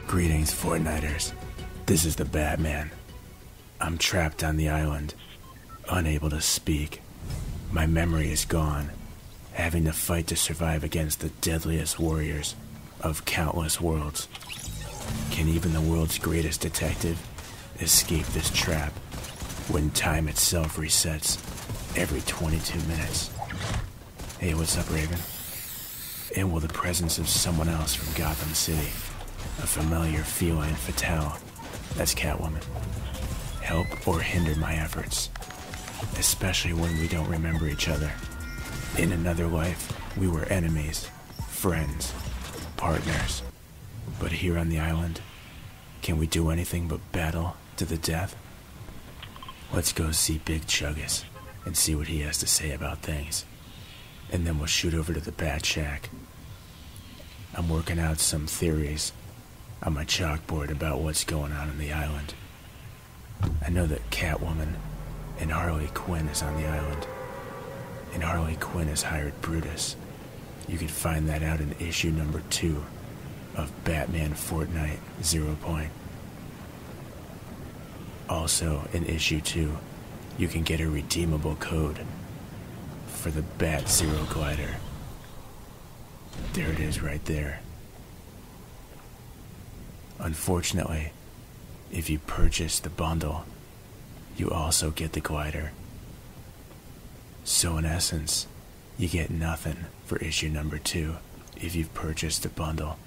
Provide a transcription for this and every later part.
Greetings, Fortniters. This is the Batman. I'm trapped on the island, unable to speak. My memory is gone, having to fight to survive against the deadliest warriors of countless worlds. Can even the world's greatest detective escape this trap when time itself resets every 22 minutes? Hey, what's up, Raven? And will the presence of someone else from Gotham City, a familiar feline fatale, that's Catwoman, help or hinder my efforts? Especially when we don't remember each other. In another life, we were enemies, friends, partners. But here on the island, can we do anything but battle to the death? Let's go see Big Chuggus and see what he has to say about things. And then we'll shoot over to the Bat Shack. I'm working out some theories on my chalkboard about what's going on the island. I know that Catwoman and Harley Quinn is on the island, and Harley Quinn has hired Brutus. You can find that out in issue number 2 of Batman Fortnite 0 Point. Also, in issue 2, you can get a redeemable code for the Bat Zero glider. There it is right there. Unfortunately, if you purchase the bundle, you also get the glider. So in essence, you get nothing for issue number 2 if you've purchased the bundle.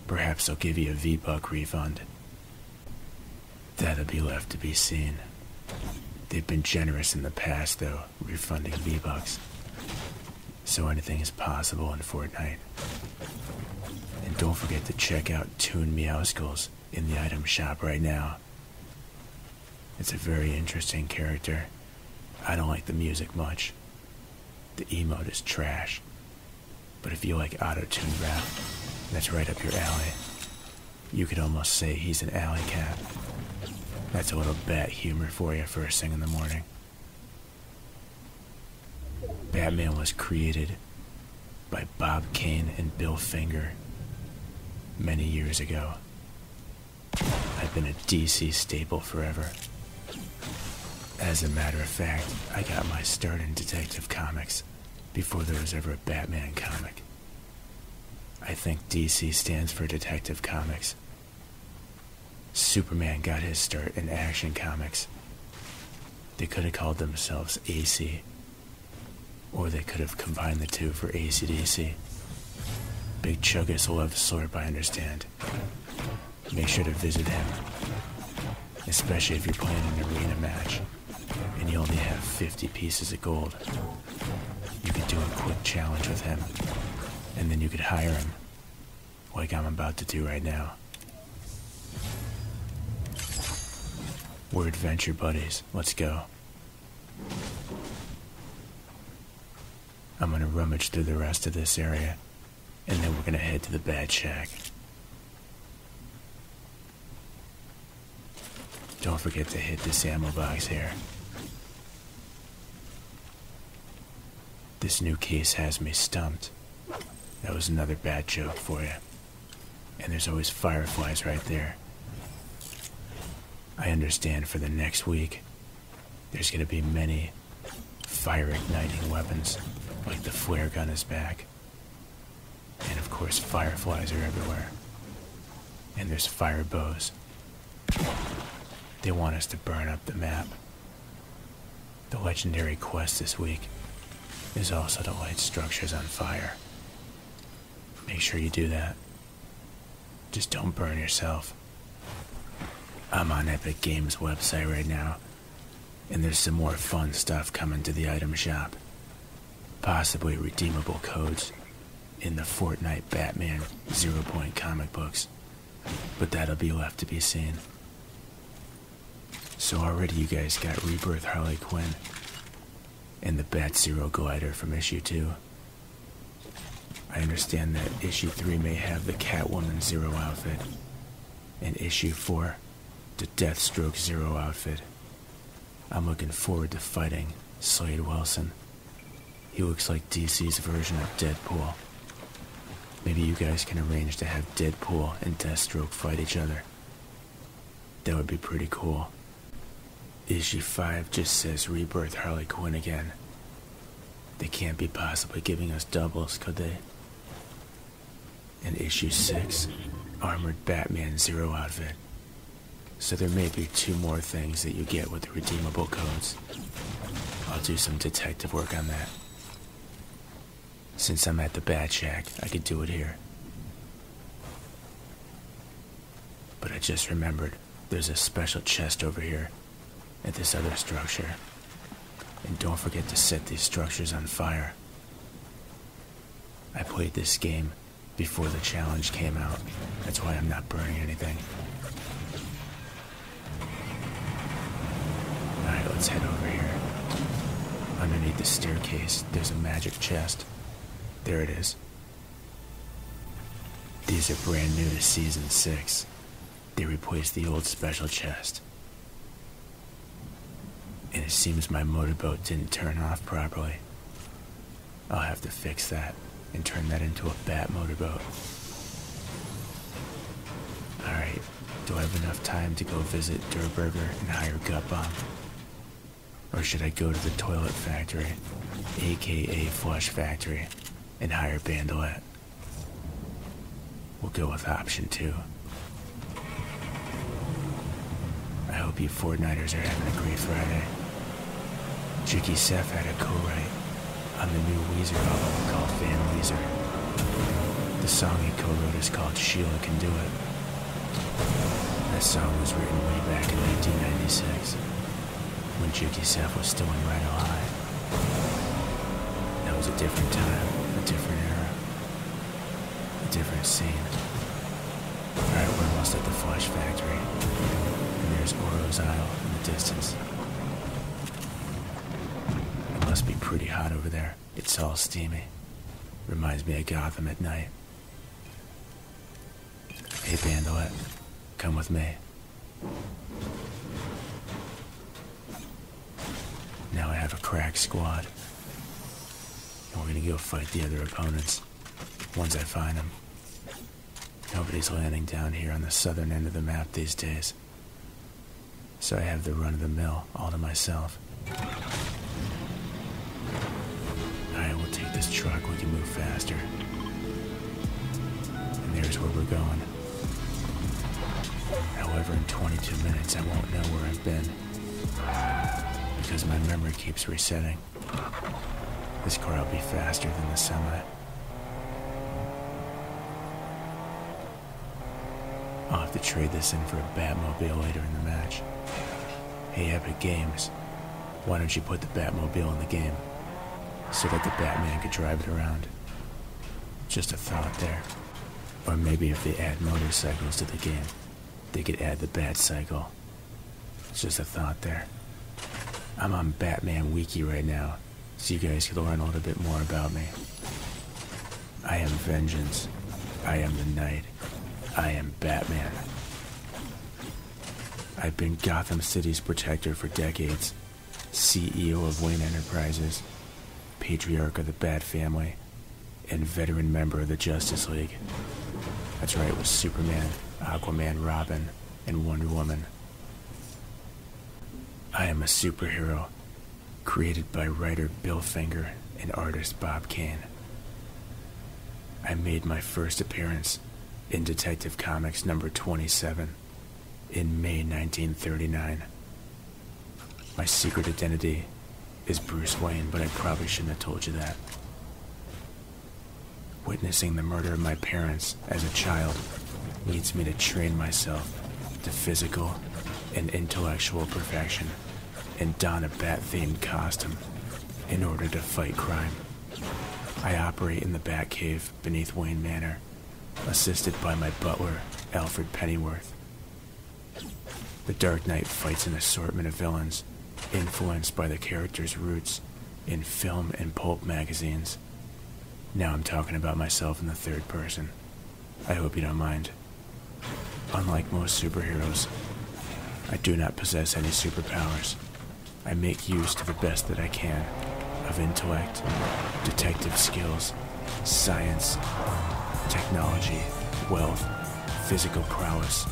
Perhaps they'll give you a V-Buck refund. That'll be left to be seen. They've been generous in the past, though, refunding V-Bucks. So anything is possible in Fortnite. And don't forget to check out Toon Meowskulls in the item shop right now. It's a very interesting character. I don't like the music much. The emote is trash. But if you like auto-tune rap, that's right up your alley. You could almost say he's an alley cat. That's a little bat humor for you first thing in the morning. Batman was created by Bob Kane and Bill Finger many years ago. I've been a DC staple forever. As a matter of fact, I got my start in Detective Comics before there was ever a Batman comic. I think DC stands for Detective Comics. Superman got his start in Action Comics. They could have called themselves AC, or they could have combined the two for AC/DC. Big Chuggus loves Slurp, I understand. Make sure to visit him, especially if you're playing an arena match and you only have 50 pieces of gold. You could do a quick challenge with him, and then you could hire him, like I'm about to do right now. We're adventure buddies. Let's go. I'm gonna rummage through the rest of this area, and then we're gonna head to the Bat Shack. Don't forget to hit this ammo box here. This new case has me stumped. That was another bad joke for you. And there's always fireflies right there. I understand for the next week, there's gonna be many fire-igniting weapons, like the flare gun is back. And of course, fireflies are everywhere. And there's fire bows. They want us to burn up the map. The legendary quest this week is also to light structures on fire. Make sure you do that. Just don't burn yourself. I'm on Epic Games' website right now, and there's some more fun stuff coming to the item shop. Possibly redeemable codes in the Fortnite Batman 0 Point comic books, but that'll be left to be seen. So already you guys got Rebirth Harley Quinn and the Bat Zero glider from issue 2. I understand that issue 3 may have the Catwoman Zero outfit, and issue 4 the Deathstroke Zero outfit. I'm looking forward to fighting Slade Wilson. He looks like DC's version of Deadpool. Maybe you guys can arrange to have Deadpool and Deathstroke fight each other. That would be pretty cool. Issue 5 just says Rebirth Harley Quinn again. They can't be possibly giving us doubles, could they? And issue 6, Armored Batman Zero outfit. So there may be 2 more things that you get with the redeemable codes. I'll do some detective work on that. Since I'm at the Bat Shack, I could do it here. But I just remembered there's a special chest over here at this other structure. And don't forget to set these structures on fire. I played this game before the challenge came out. That's why I'm not burning anything. Alright, let's head over here. Underneath the staircase, there's a magic chest. There it is. These are brand new to Season 6. They replaced the old special chest. And it seems my motorboat didn't turn off properly. I'll have to fix that and turn that into a bat motorboat. Alright, do I have enough time to go visit Durburger and hire Gut Bomb? Or should I go to the Toilet Factory, aka Flush Factory, and hire Bandolier? We'll go with option 2. I hope you Fortniters are having a great Friday. JikkySef had a co-write on the new Weezer album called Van Weezer. The song he co-wrote is called Sheila Can Do It. That song was written way back in 1996, when JikkySef was still in Rhino High. That was a different time, a different era, a different scene. Alright, we're almost at the Flush Factory, and there's Oro's Isle in the distance. It must be pretty hot over there. It's all steamy. Reminds me of Gotham at night. Hey Bandolier, come with me. Now I have a crack squad. And we're gonna go fight the other opponents, once I find them. Nobody's landing down here on the southern end of the map these days. So I have the run-of-the-mill all to myself. Alright, we'll take this truck, we can move faster. And there's where we're going. However, in 22 minutes I won't know where I've been, because my memory keeps resetting. This car will be faster than the semi. I'll have to trade this in for a Batmobile later in the match. Hey Epic Games, why don't you put the Batmobile in the game, so that the Batman could drive it around? Just a thought there. Or maybe if they add motorcycles to the game, they could add the Batcycle. It's just a thought there. I'm on Batman Wiki right now, so you guys can learn a little bit more about me. I am vengeance. I am the night. I am Batman. I've been Gotham City's protector for decades, CEO of Wayne Enterprises, patriarch of the Bat Family, and veteran member of the Justice League. That's right, with Superman, Aquaman, Robin, and Wonder Woman. I am a superhero, created by writer Bill Finger and artist Bob Kane. I made my first appearance in Detective Comics number 27 in May 1939. My secret identity is Bruce Wayne, but I probably shouldn't have told you that. Witnessing the murder of my parents as a child leads me to train myself to physical and intellectual perfection and don a bat-themed costume in order to fight crime. I operate in the Batcave beneath Wayne Manor, assisted by my butler, Alfred Pennyworth. The Dark Knight fights an assortment of villains, influenced by the character's roots in film and pulp magazines. Now I'm talking about myself in the third person. I hope you don't mind. Unlike most superheroes, I do not possess any superpowers. I make use to the best that I can of intellect, detective skills, science, technology, wealth, physical prowess,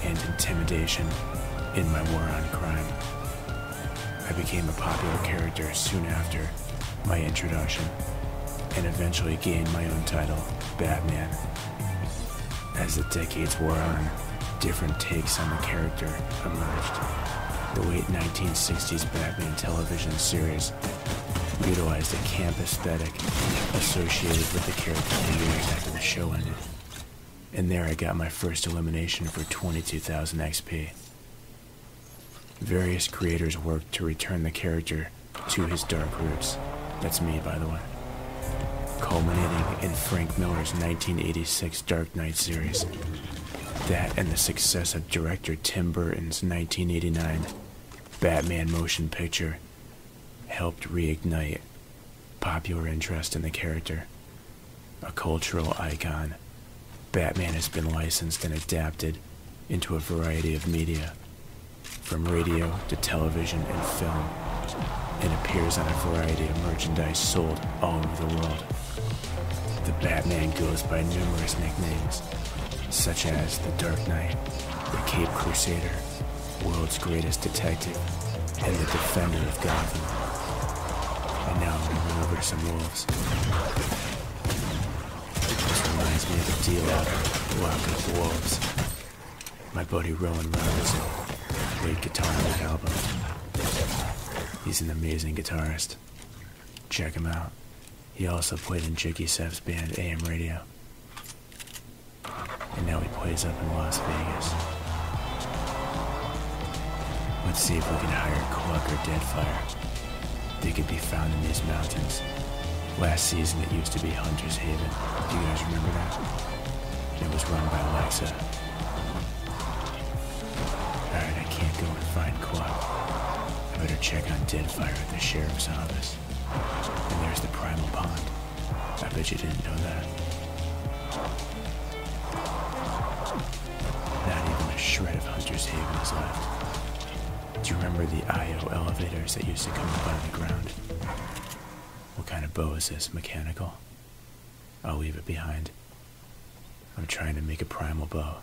and intimidation in my war on crime. I became a popular character soon after my introduction, and eventually gained my own title, Batman. As the decades wore on, different takes on the character emerged. The late 1960s Batman television series utilized a camp aesthetic associated with the character for years after the show ended. And there I got my first elimination for 22,000 XP. Various creators worked to return the character to his dark roots. That's me, by the way. Culminating in Frank Miller's 1986 Dark Knight series. That and the success of director Tim Burton's 1989 Batman motion picture helped reignite popular interest in the character. A cultural icon, Batman has been licensed and adapted into a variety of media, from radio to television and film, and appears on a variety of merchandise sold all over the world. The Batman goes by numerous nicknames, such as the Dark Knight, the Caped Crusader, world's greatest detective, and the Defender of Gotham. And now I'm going to run over some wolves. This reminds me of the deal out Lock Up Wolves. My buddy Rowan Robinson played guitar on that album. He's an amazing guitarist. Check him out. He also played in JikkySef's band AM Radio. And now he plays up in Las Vegas. Let's see if we can hire Cluck or Deadfire. They could be found in these mountains. Last season it used to be Hunter's Haven. Do you guys remember that? It was run by Alexa. Alright, I can't go and find Cluck. I better check on Deadfire at the sheriff's office. And there's the Primal Pond. I bet you didn't know that. Not even a shred of Hunter's Haven is left. Do you remember the I.O. elevators that used to come up out of the ground? What kind of bow is this? Mechanical? I'll leave it behind. I'm trying to make a primal bow.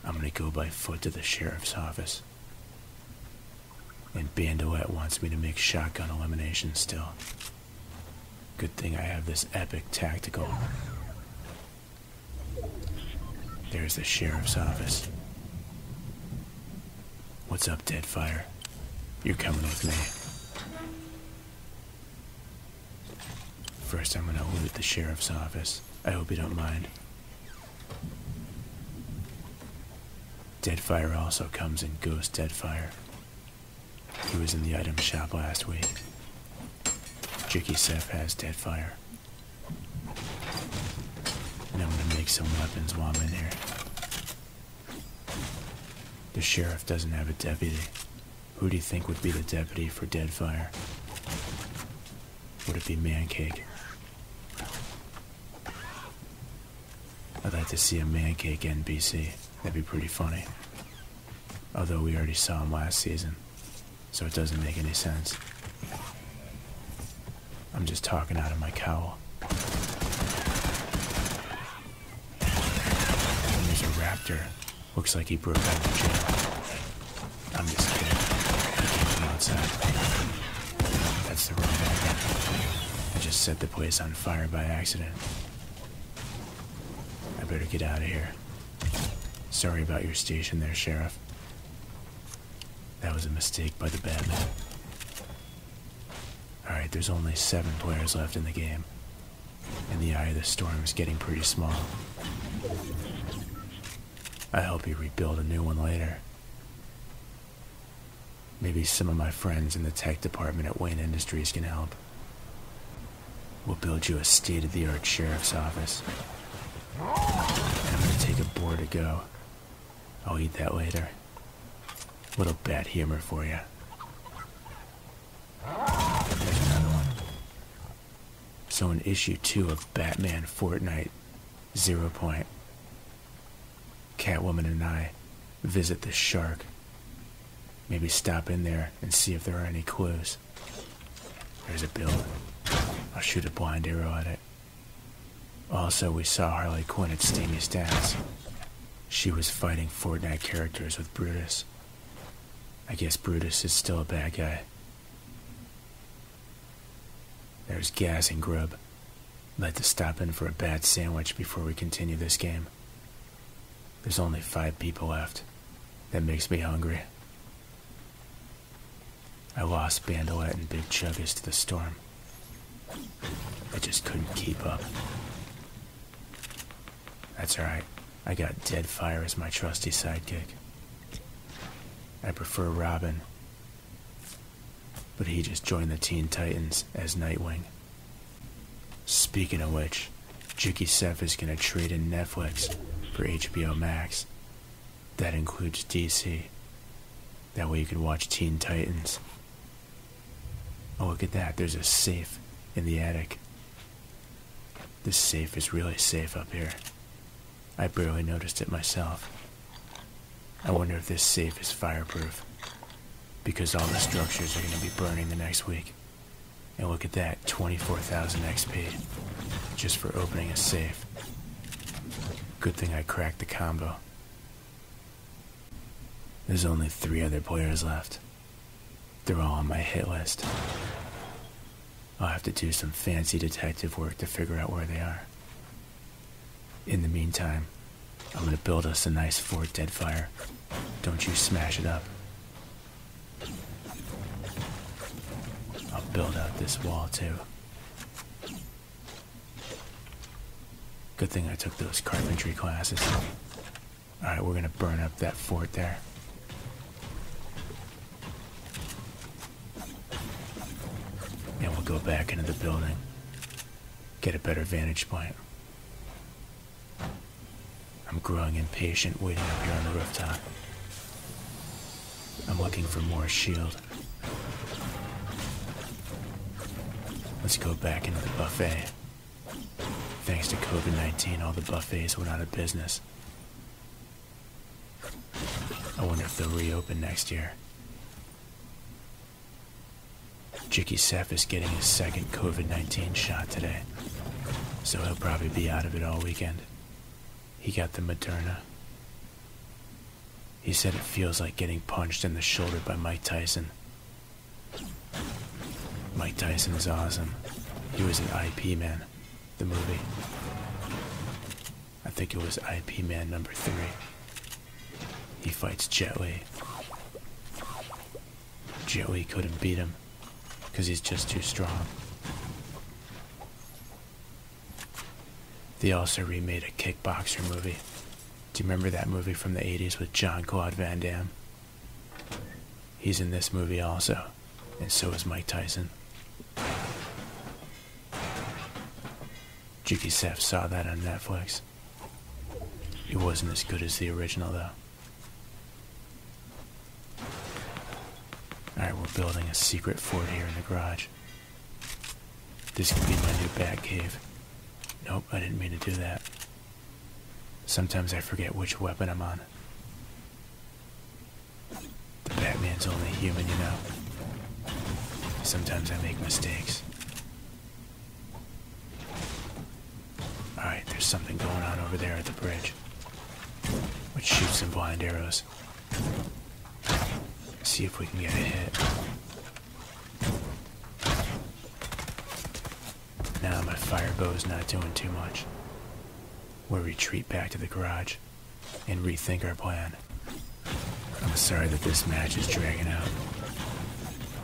I'm gonna go by foot to the sheriff's office. And Bandolier wants me to make shotgun eliminations still. Good thing I have this epic tactical. There's the sheriff's office. What's up, Deadfire? You're coming with me. First, I'm gonna loot the sheriff's office. I hope you don't mind. Deadfire also comes in Ghost Deadfire. He was in the item shop last week. JikkySef has Deadfire. And I'm gonna make some weapons while I'm in here. The sheriff doesn't have a deputy. Who do you think would be the deputy for Deadfire? Would it be Mancake? I'd like to see a Mancake NPC. That'd be pretty funny. Although we already saw him last season, so it doesn't make any sense. I'm just talking out of my cowl. And there's a raptor. Looks like he broke out of jail. I'm just kidding. He came from outside. That's the wrong one. I just set the place on fire by accident. I better get out of here. Sorry about your station there, Sheriff. That was a mistake by the Batman. Alright, there's only 7 players left in the game. And the Eye of the Storm is getting pretty small. I hope you rebuild a new one later. Maybe some of my friends in the tech department at Wayne Industries can help. We'll build you a state-of-the-art sheriff's office. And I'm gonna take a boar to go. I'll eat that later. Little bat humor for you. There's another one. So in issue 2 of Batman Fortnite 0 Point, Catwoman and I visit the shark. Maybe stop in there and see if there are any clues. There's a building. I'll shoot a blind arrow at it. Also, we saw Harley Quinn at Steamy Stats. She was fighting Fortnite characters with Brutus. I guess Brutus is still a bad guy. There's Gas and Grub. Like to stop in for a bad sandwich before we continue this game. There's only 5 people left. That makes me hungry. I lost Bandolier and Big Chuggas to the storm. I just couldn't keep up. That's alright. I got Deadfire as my trusty sidekick. I prefer Robin, but he just joined the Teen Titans as Nightwing. Speaking of which, JikkySef is gonna trade in Netflix for HBO Max. That includes DC. That way you can watch Teen Titans. Oh, look at that, there's a safe in the attic. This safe is really safe up here. I barely noticed it myself. I wonder if this safe is fireproof, because all the structures are going to be burning the next week. And look at that, 24,000 XP, just for opening a safe. Good thing I cracked the combo. There's only 3 other players left. They're all on my hit list. I'll have to do some fancy detective work to figure out where they are. In the meantime, I'm gonna build us a nice fort, Deadfire. Don't you smash it up. I'll build out this wall too. Good thing I took those carpentry classes. Alright, we're gonna burn up that fort there. And we'll go back into the building. Get a better vantage point. I'm growing impatient waiting up here on the rooftop. I'm looking for more shield. Let's go back into the buffet. Thanks to COVID-19, all the buffets went out of business. I wonder if they'll reopen next year. JikkySef is getting his second COVID-19 shot today, so he'll probably be out of it all weekend. He got the Moderna. He said it feels like getting punched in the shoulder by Mike Tyson. Mike Tyson is awesome. He was in IP Man, the movie. I think it was IP Man number 3. He fights Jet Li. Jet Li couldn't beat him, because he's just too strong. They also remade a kickboxer movie. Do you remember that movie from the 80s with Jean-Claude Van Damme? He's in this movie also, and so is Mike Tyson. JikkySef saw that on Netflix. It wasn't as good as the original though. Alright, we're building a secret fort here in the garage. This could be my new bat cave. Nope, I didn't mean to do that. Sometimes I forget which weapon I'm on. The Batman's only human, you know. Sometimes I make mistakes. Alright, there's something going on over there at the bridge. Let's shoot some blind arrows. See if we can get a hit. Now my fire bow's not doing too much. We'll retreat back to the garage and rethink our plan. I'm sorry that this match is dragging out.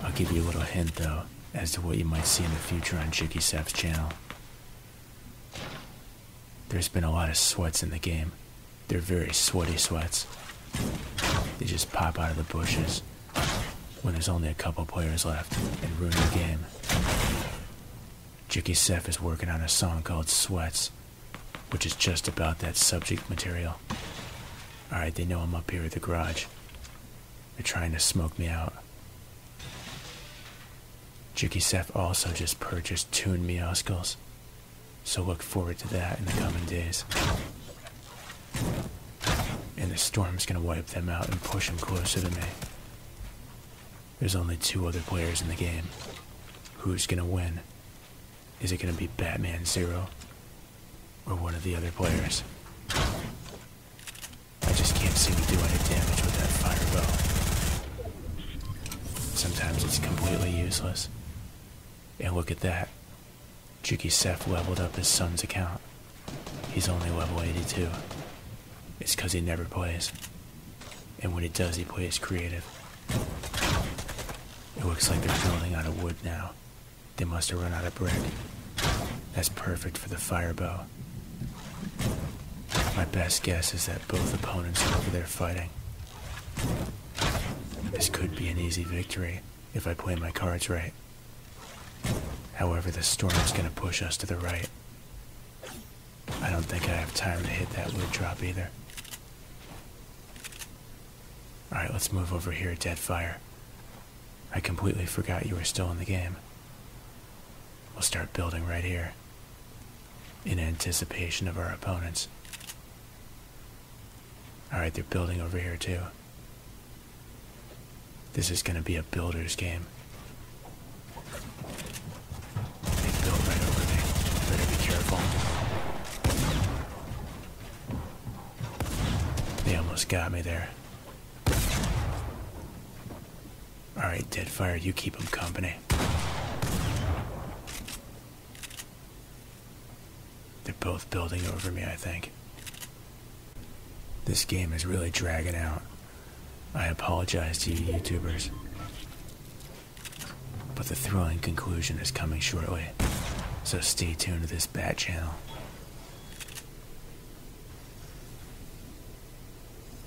I'll give you a little hint though, as to what you might see in the future on JikkySef's channel. There's been a lot of sweats in the game. They're very sweaty sweats. They just pop out of the bushes when there's only a couple players left and ruin the game. JikkySef is working on a song called Sweats, which is just about that subject material. Alright, they know I'm up here at the garage. They're trying to smoke me out. JikkySef also just purchased Toon Meowskulls, so look forward to that in the coming days. And the storm's gonna wipe them out and push them closer to me. There's only 2 other players in the game. Who's gonna win? Is it gonna be Batman Zero? or one of the other players. I just can't seem to do any damage with that fire bow. Sometimes it's completely useless. And look at that. JikkySef leveled up his son's account. He's only level 82. It's because he never plays. And when he does, he plays creative. It looks like they're building out of wood now. They must have run out of brick. That's perfect for the fire bow. My best guess is that both opponents are over there fighting. This could be an easy victory if I play my cards right. However, the storm's gonna push us to the right. I don't think I have time to hit that wood drop either. Alright, let's move over here, Deadfire. I completely forgot you were still in the game. We'll start building right here, in anticipation of our opponents. Alright, they're building over here too. This is gonna be a builder's game. They built right over me. Better be careful. They almost got me there. Alright, Deadfire, you keep them company. They're both building over me, I think. This game is really dragging out. I apologize to you YouTubers. But the thrilling conclusion is coming shortly, so stay tuned to this Bat channel.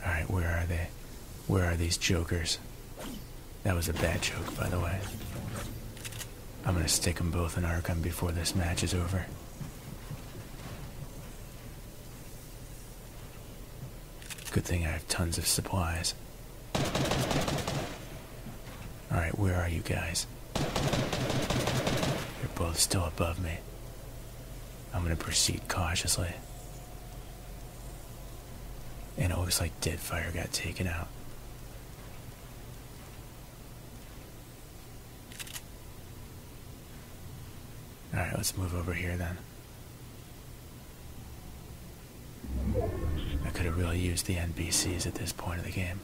Alright, where are they? Where are these jokers? That was a bad joke, by the way. I'm gonna stick them both in Arkham before this match is over. Good thing I have tons of supplies. Alright, where are you guys? You're both still above me. I'm gonna proceed cautiously. And it looks like Deadfire got taken out. Alright, let's move over here then. I could have really used the NPCs at this point of the game.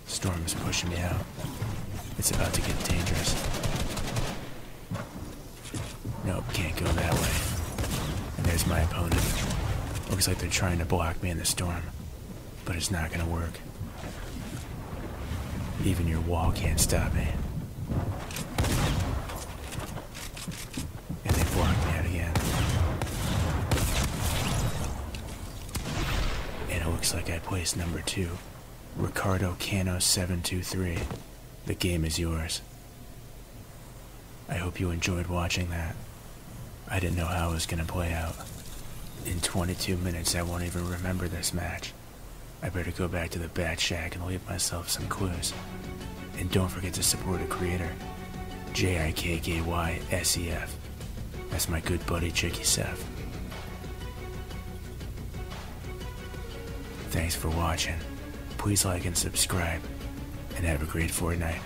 Storm's pushing me out. It's about to get dangerous. Nope, can't go that way. And there's my opponent. Looks like they're trying to block me in the storm, but it's not gonna work. Even your wall can't stop me. And they blocked me out again. And it looks like I placed number 2. Ricardo Cano 723. The game is yours. I hope you enjoyed watching that. I didn't know how it was gonna play out. In 22 minutes I won't even remember this match. I better go back to the Bat Shack and leave myself some clues. And don't forget to support a creator. JikkySef. That's my good buddy JikkySef. Thanks for watching. Please like and subscribe, and have a great Fortnite.